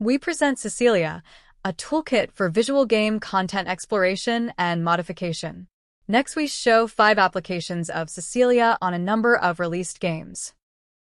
we present CECILIA, a toolkit for visual game content exploration and modification. Next, we show 5 applications of CECILIA on a number of released games.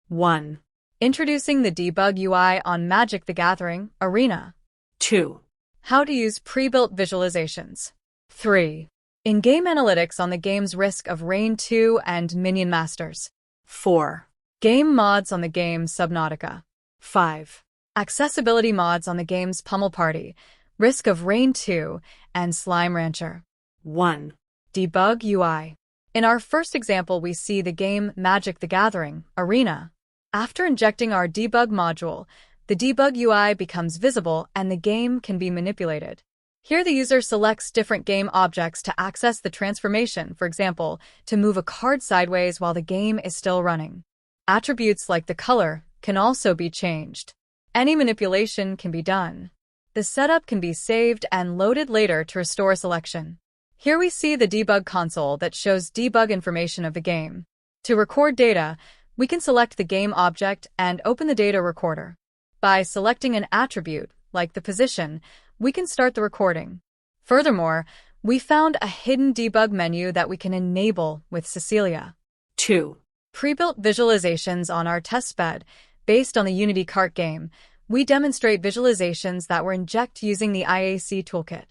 1. Introducing the debug UI on Magic: The Gathering Arena. 2. How to use pre-built visualizations. 3. In-game analytics on the game's Risk of Rain 2 and Minion Masters. 4. Game mods on the game Subnautica. 5. Accessibility mods on the games Pummel Party, Risk of Rain 2, and Slime Rancher. 1. Debug UI. In our first example, we see the game Magic: The Gathering Arena. After injecting our debug module, the debug UI becomes visible and the game can be manipulated. Here the user selects different game objects to access the transformation, for example, to move a card sideways while the game is still running. Attributes like the color can also be changed. Any manipulation can be done. The setup can be saved and loaded later to restore selection. Here we see the debug console that shows debug information of the game. To record data, we can select the game object and open the data recorder. By selecting an attribute, like the position, we can start the recording. Furthermore, we found a hidden debug menu that we can enable with CECILIA. 2. Pre-built visualizations on our testbed. Based on the Unity cart game, we demonstrate visualizations that were injected using the IEEE toolkit.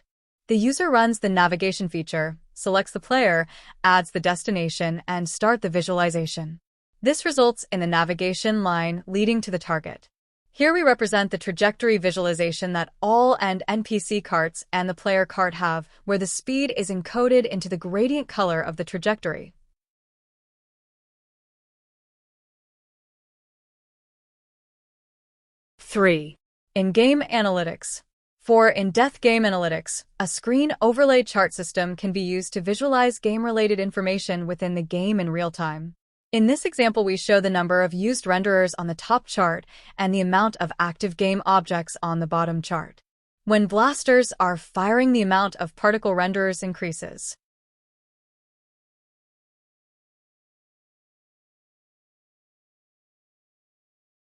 The user runs the navigation feature, selects the player, adds the destination, and start the visualization. This results in the navigation line leading to the target. Here we represent the trajectory visualization that all and NPC carts and the player cart have, where the speed is encoded into the gradient color of the trajectory. Three. In-game analytics. For in-depth game analytics, a screen overlay chart system can be used to visualize game-related information within the game in real time. In this example, we show the number of used renderers on the top chart and the amount of active game objects on the bottom chart. When blasters are firing, the amount of particle renderers increases.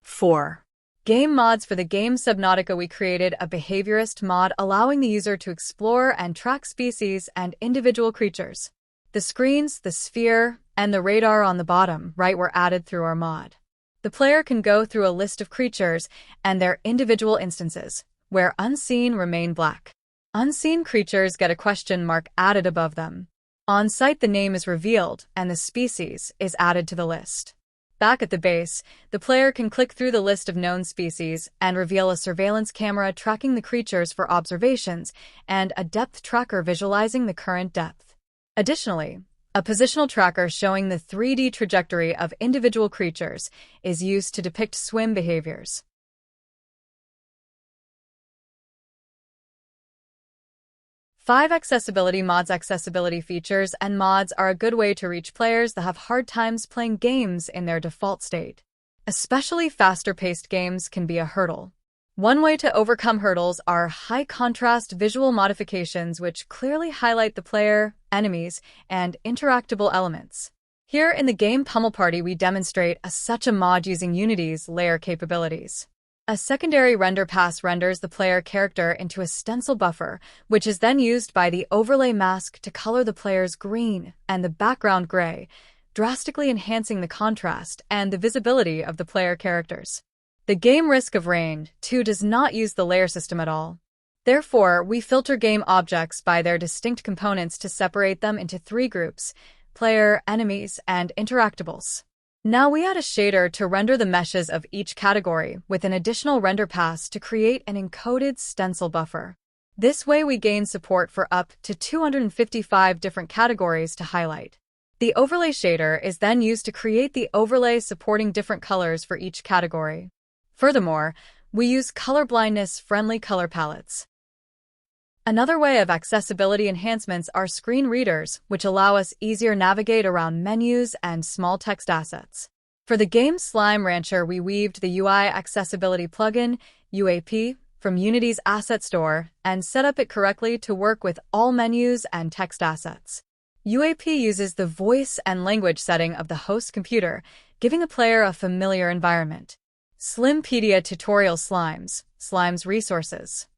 Four. Game mods. For the game Subnautica, we created a behaviorist mod allowing the user to explore and track species and individual creatures. The screens, the sphere, and the radar on the bottom right were added through our mod. The player can go through a list of creatures and their individual instances, where unseen remain black. Unseen creatures get a question mark added above them. On site, the name is revealed and the species is added to the list. Back at the base, the player can click through the list of known species and reveal a surveillance camera tracking the creatures for observations and a depth tracker visualizing the current depth. Additionally, a positional tracker showing the 3D trajectory of individual creatures is used to depict swim behaviors. Five accessibility mods. Accessibility features and mods are a good way to reach players that have hard times playing games in their default state. Especially faster-paced games can be a hurdle. One way to overcome hurdles are high-contrast visual modifications which clearly highlight the player, enemies, and interactable elements. Here in the game Pummel Party, we demonstrate such a mod using Unity's layer capabilities. A secondary render pass renders the player character into a stencil buffer, which is then used by the overlay mask to color the players green and the background gray, drastically enhancing the contrast and the visibility of the player characters. The game Risk of Rain 2 does not use the layer system at all. Therefore, we filter game objects by their distinct components to separate them into 3 groups: player, enemies, and interactables. Now we add a shader to render the meshes of each category with an additional render pass to create an encoded stencil buffer. This way we gain support for up to 255 different categories to highlight. The overlay shader is then used to create the overlay supporting different colors for each category. Furthermore, we use colorblindness-friendly color palettes. Another way of accessibility enhancements are screen readers, which allow us easier navigate around menus and small text assets. For the game Slime Rancher, we weaved the UI accessibility plugin, UAP, from Unity's asset store and set up it correctly to work with all menus and text assets. UAP uses the voice and language setting of the host computer, giving the player a familiar environment. Slimpedia tutorial slimes, Slime's resources.